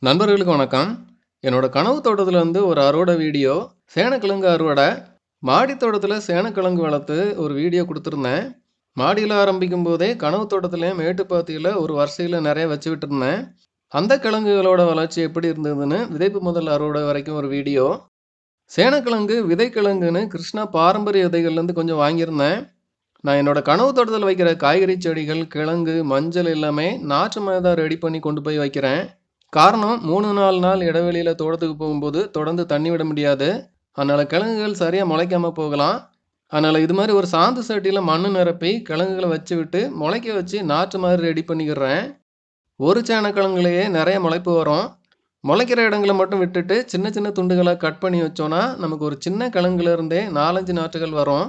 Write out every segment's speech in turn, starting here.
நண்பர்களுக்கு வணக்கம். என்னோட கனவு தோட்டத்துல ஒரு அறுவடை வீடியோ, சேனக்கிழங்கு அறுவடை. மாடி தோட்டத்துல சேனக்கிழங்கு வளர்த்து ஒரு வீடியோ குடுத்துருந்தேன். மாடியில ஆரம்பிக்கும் போதே கனவு தோட்டத்தில மேட்டுப்பாத்தியில ஒரு வரிசையில நெறைய வச்சு விட்டுருந்தேன். அந்த கிழங்குகளோட வளர்ச்சி எப்படி இருந்ததுன்னு விதைப்பு முதல் அறுவடை வரைக்கும் ஒரு வீடியோ. சேனக்கிழங்கு விதைக்கிழங்குன்னு கிருஷ்ணா பாரம்பரிய விதைகள்லேருந்து கொஞ்சம் வாங்கியிருந்தேன். நான் என்னோட கனவு தோட்டத்துல வைக்கிற காய்கறி செடிகள், கிழங்கு, மஞ்சள் எல்லாமே நாற்று மாரி தான் ரெடி பண்ணி கொண்டு போய் வைக்கிறேன். காரணம் 3, 4 நாள் இடைவெளியில தோட்டத்துக்கு போகும்போது தொடர்ந்து தண்ணி விட முடியாது. அதனால கிழங்குகள் சரியா முளைக்காம போகலாம். அதனால இது மாரி ஒரு சாந்து சட்டியில மண்ணு நிரப்பி கிழங்குகள வச்சு விட்டு முளைக்க வச்சு நாற்று மாரி ரெடி பண்ணிக்கிறேன். ஒரு சேனக்கிழங்குலயே நெறைய முளைப்பு வரும். முளைக்கிற இடங்கள மட்டும் விட்டுட்டு சின்ன சின்ன துண்டுகளா கட் பண்ணி வச்சோம்னா, நமக்கு ஒரு சின்ன கிழங்குல இருந்தே 4, 5 நாற்றுகள் வரும்.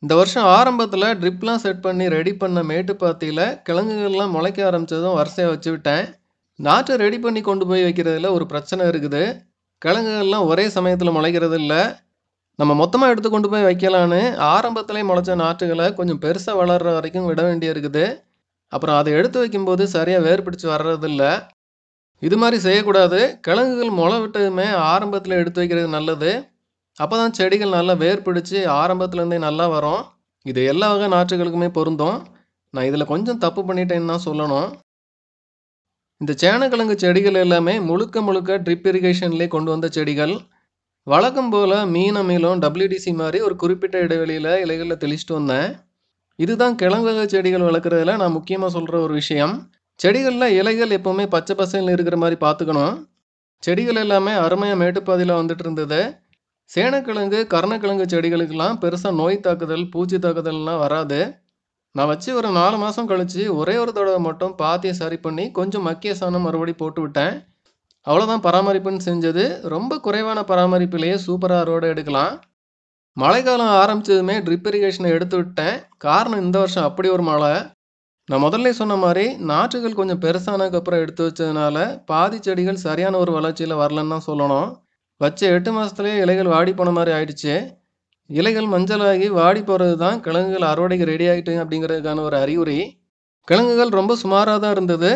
இந்த வருஷம் ஆரம்பத்துல ட்ரிப்லாம் செட் பண்ணி ரெடி பண்ண மேட்டுப்பாத்தியில கிழங்குகள்லாம் முளைக்க ஆரம்பிச்சதும் வரிசையா வச்சு விட்டேன். நாற்று ரெடி பண்ணி கொண்டு போய் வைக்கிறதுல ஒரு பிரச்சனை இருக்குது. கிழங்குகள்லாம் ஒரே சமயத்துல முளைக்கிறது இல்ல. நம்ம மொத்தமா எடுத்து கொண்டு போய் வைக்கலான்னு ஆரம்பத்திலே முளைச்ச நாற்றுகள கொஞ்சம் பெருசா வளர்ற வரைக்கும் விட வேண்டியிருக்குது. அப்புறம் அத எடுத்து வைக்கும்போது சரியா வேர் பிடிச்சு வர்றதில்ல. இது மாரி செய்யக்கூடாது. கிழங்குகள் முளை விட்டதுமே ஆரம்பத்துல எடுத்து வைக்கிறது நல்லது. அப்பதான் செடிகள் நல்லா வேர் பிடிச்சு ஆரம்பத்துல இருந்தே நல்லா வரும். இது எல்லா வகை நாற்றுகளுக்குமே பொருந்தும். நான் இதுல கொஞ்சம் தப்பு பண்ணிட்டேன்னு தான் சொல்லணும். இந்த சேனக்கிழங்கு செடிகள் எல்லாமே முழுக்க முழுக்க ட்ரிப் இரிகேஷன்லேயே கொண்டு வந்த செடிகள். வழக்கம் போல மீன் அமிலம், WDC மாரி ஒரு குறிப்பிட்ட இடைவெளியில இலைகள்ல தெளிச்சுட்டு வந்தேன். இதுதான் கிழங்கு வகை செடிகள் வளர்க்குறதுல நான் முக்கியமா சொல்ற ஒரு விஷயம். செடிகள்ல இலைகள் எப்பவுமே பச்சை பசேல்னு இருக்கிற மாரி பார்த்துக்கணும். செடிகள் எல்லாமே அருமையா மேட்டுப்பாதையில வந்துட்டு இருந்தது. சேனக்கிழங்கு, கருணக்கிழங்கு செடிகளுக்கெல்லாம் பெருசா நோய் தாக்குதல், பூச்சி தாக்குதல்லாம் வராது. நான் வச்சு ஒரு 4 மாசம் கழிச்சு ஒரே ஒரு தடவ மட்டும் பாத்திய சரி பண்ணி கொஞ்சம் மக்கிய சாணம் மறுபடி போட்டு விட்டேன். அவ்வளோதான் பராமரிப்புன்னு செஞ்சது. ரொம்ப குறைவான பராமரிப்பிலேயே சூப்பரா அறுவடை எடுக்கலாம். மழைக்காலம் ஆரம்பிச்சதுமே ட்ரிப் இரிகேஷனை எடுத்து விட்டேன். காரணம் இந்த வருஷம் அப்படி ஒரு மழை. நான் முதல்ல சொன்ன மாரி நாற்றுகள் கொஞ்சம் பெருசானதுக்கப்புறம் எடுத்து வச்சதுனால பாதி செடிகள் சரியான ஒரு வளர்ச்சியில வரலன்னு தான் சொல்லணும். வச்ச 8 மாசத்துலயே இலைகள் வாடி போன மாரி ஆயிடுச்சு. இலைகள் மஞ்சளாகி வாடி போறது தான் கிழங்குகள் அறுவடைக்கு ரெடி ஆயிட்டு அப்படிங்கிறதுக்கான ஒரு அறிகுறி. கிழங்குகள் ரொம்ப சுமாரா தான் இருந்தது.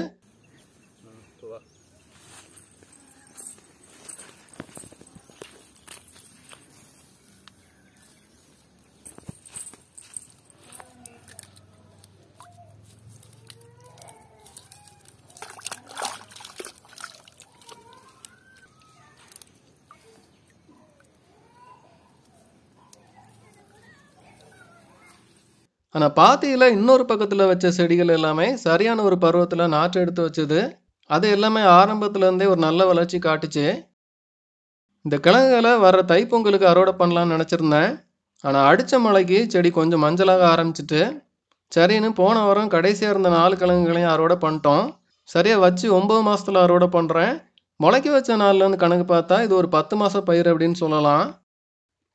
ஆனா பாத்தியில இன்னொரு பக்கத்துல வச்ச செடிகள் எல்லாமே சரியான ஒரு பருவத்துல நாற்று எடுத்து வச்சது. அது எல்லாமே ஆரம்பத்துல இருந்தே ஒரு நல்ல வளர்ச்சி காட்டுச்சு. இந்த கிழங்குகள வர்ற தைப்பொங்கலுக்கு அறுவடை பண்ணலாம்னு நெனச்சிருந்தேன். ஆனா அடிச்ச மழைக்கு செடி கொஞ்சம் மஞ்சளாக ஆரம்பிச்சுட்டு, சரின்னு போன வாரம் கடைசியா இருந்த 4 கிழங்குகளையும் அறுவடை பண்ணிட்டோம். சரியா வச்சு 9 மாசத்துல அறுவடை பண்றேன். முளைக்க வச்ச நாள்லேருந்து கணக்கு பார்த்தா இது ஒரு 10 மாச பயிர் அப்படின்னு சொல்லலாம்.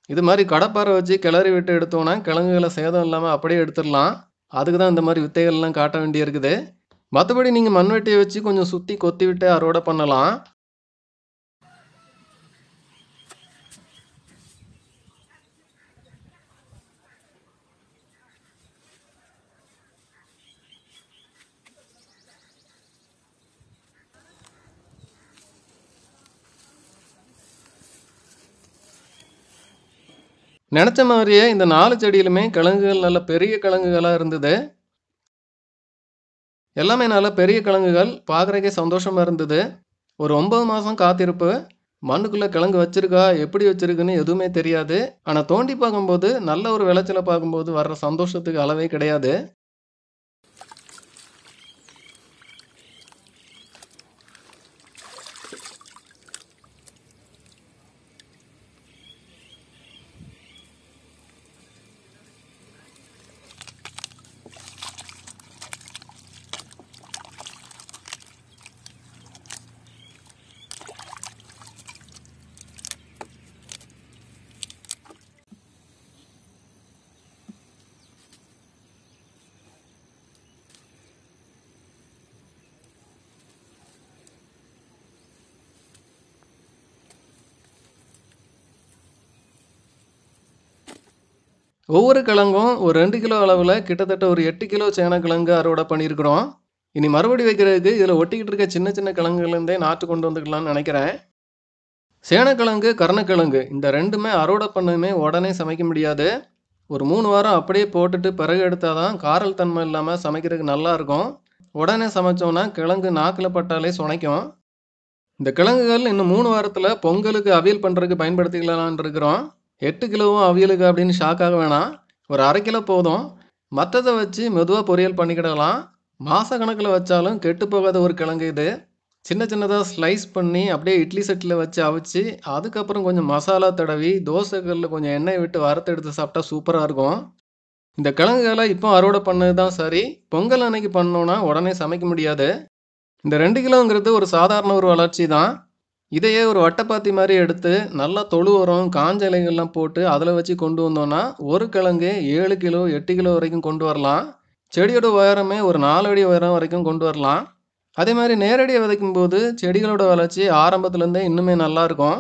இது மாரி கடப்பாரை வச்சு கிளறி விட்டு எடுத்தோம்னா, கிழங்குகள சேதம் இல்லாம அப்படியே எடுத்துடலாம். அதுக்கு தான் இந்த மாரி வித்தைகள்லாம் காட்ட வேண்டியிருக்குது. மத்தபடி நீங்க மண்வெட்டிய வச்சு கொஞ்சம் சுத்தி கொத்தி விட்டு அறுவடை பண்ணலாம். நெனச்ச மாரியே இந்த 4 செடியிலுமே கிழங்குகள் நல்ல பெரிய கிழங்குகளா இருந்தது. எல்லாமே நல்ல பெரிய கிழங்குகள். பார்க்குறதுக்கே சந்தோஷமா இருந்தது. ஒரு 9 மாசம் காத்திருப்பு. மண்ணுக்குள்ள கிழங்கு வச்சிருக்கா, எப்படி வச்சிருக்குன்னு எதுவுமே தெரியாது. ஆனா தோண்டி பார்க்கும்போது, நல்ல ஒரு விளைச்சல பார்க்கும்போது வர்ற சந்தோஷத்துக்கு அளவே கிடையாது. ஒவ்வொரு கிழங்கும் ஒரு 2 கிலோ அளவுல கிட்டத்தட்ட ஒரு 8 கிலோ சேனக்கிழங்கு அறுவடை பண்ணியிருக்கிறோம். இனி மறுபடி வைக்கிறதுக்கு இதில் ஒட்டிக்கிட்டு இருக்க சின்ன சின்ன கிழங்குலேருந்தே நாற்று கொண்டு வந்துக்கலாம்னு நினைக்கிறேன். சேனக்கிழங்கு, கருணக்கிழங்கு இந்த ரெண்டுமே அறுவடை பண்ணதுமே உடனே சமைக்க முடியாது. ஒரு 3 வாரம் அப்படியே போட்டுட்டு பிறகு எடுத்தால் தான் காரல் தன்மை இல்லாமல் சமைக்கிறதுக்கு நல்லாயிருக்கும். உடனே சமைச்சோன்னா கிழங்கு நாக்கில் பட்டாலே சுனைக்கும். இந்த கிழங்குகள் இன்னும் 3 வாரத்தில் பொங்கலுக்கு அவியல் பண்ணுறதுக்கு பயன்படுத்திக்கலாம்னு இருக்கிறோம். 8 கிலோவும் அவியலுக்கு அப்படின்னு ஷாக்காக வேணாம். ஒரு 1/2 கிலோ போதும். மற்றதை வச்சு மெதுவாக பொரியல் பண்ணிக்கிடலாம். மாத கணக்கில் வச்சாலும் கெட்டு போகாத ஒரு கிழங்கு இது. சின்ன சின்னதாக ஸ்லைஸ் பண்ணி அப்படியே இட்லி செட்டில் வச்சு அவிச்சு அதுக்கப்புறம் கொஞ்சம் மசாலா தடவி தோசைக்கல்லில் கொஞ்சம் எண்ணெய் விட்டு வறுத்து எடுத்து சாப்பிட்டா சூப்பராக இருக்கும். இந்த கிழங்குகளை இப்போ அறுவடை பண்ணது தான் சரி. பொங்கல் அன்னைக்கு பண்ணோன்னா உடனே சமைக்க முடியாது. இந்த 2 கிலோங்கிறது ஒரு சாதாரண ஒரு வளர்ச்சி தான். இதையே ஒரு வட்டைப்பாத்தி மாதிரி எடுத்து நல்லா தொழு உரம், காஞ்ச இலைகள்லாம் போட்டு அதில் வச்சு கொண்டு வந்தோன்னா ஒரு கிழங்கு 7 கிலோ 8 கிலோ வரைக்கும் கொண்டு வரலாம். செடியோட உயரமே ஒரு 4 அடி உயரம் வரைக்கும் கொண்டு வரலாம். அதே மாதிரி நேரடியாக விதைக்கும் போது செடிகளோட வளர்ச்சி ஆரம்பத்துலேருந்தே இன்னுமே நல்லாயிருக்கும்.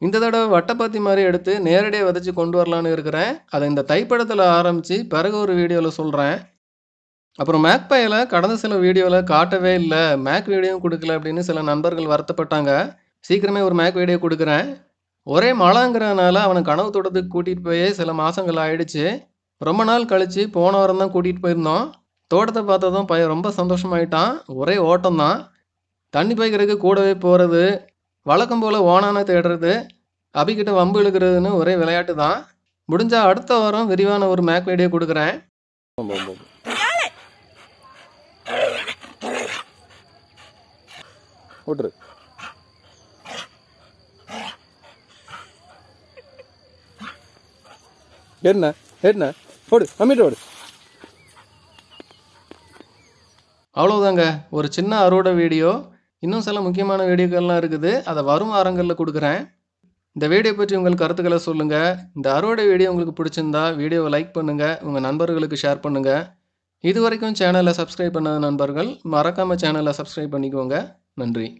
இந்த தடவை வட்டைப்பாத்தி மாதிரி எடுத்து நேரடியாக விதைச்சி கொண்டு வரலான்னு இருக்கிறேன். அதை இந்த தைப்படத்தில் ஆரம்பித்து பிறகு ஒரு வீடியோவில் சொல்கிறேன். அப்புறம் மேக்பையில் கடந்த சில வீடியோவில் காட்டவே இல்லை, மேக் வீடியோவும் கொடுக்கல அப்படின்னு சில நண்பர்கள் வருத்தப்பட்டாங்க. சீக்கிரமே ஒரு மேக் வீடியோ கொடுக்குறேன். ஒரே மழைங்கிறதுனால அவனை கனவு தோட்டத்துக்கு கூட்டிகிட்டு போய் சில மாதங்கள் ஆயிடுச்சு. ரொம்ப நாள் கழித்து போன வாரம் தான் கூட்டிகிட்டு போயிருந்தோம். தோட்டத்தை பார்த்ததும் பையன் ரொம்ப சந்தோஷமாயிட்டான். ஒரே ஓட்டம் தான். தண்ணி பாய்க்கிறதுக்கு கூடவே போகிறது, வழக்கம் போல் ஓனான தேடுறது, அபிக்கிட்ட வம்பு இழுக்கிறதுன்னு ஒரே விளையாட்டு தான். முடிஞ்சால் அடுத்த வாரம் விரிவான ஒரு மேக் வீடியோ கொடுக்குறேன். என்ன ஓடு அம்மிட்டு ஓடு. அவ்வளோதாங்க, ஒரு சின்ன அறுவடை வீடியோ. இன்னும் சில முக்கியமான வீடியோக்கள்லாம் இருக்குது. அதை வரும் வாரங்களில் கொடுக்குறேன். இந்த வீடியோ பற்றி உங்கள் கருத்துக்களை சொல்லுங்கள். இந்த அறுவடை வீடியோ உங்களுக்கு பிடிச்சிருந்தா வீடியோவை லைக் பண்ணுங்கள், உங்கள் நண்பர்களுக்கு ஷேர் பண்ணுங்கள். இது வரைக்கும் சேனலை சப்ஸ்கிரைப் பண்ணாத நண்பர்கள் மறக்காமல் சேனலை சப்ஸ்கிரைப் பண்ணிக்கோங்க. நன்றி.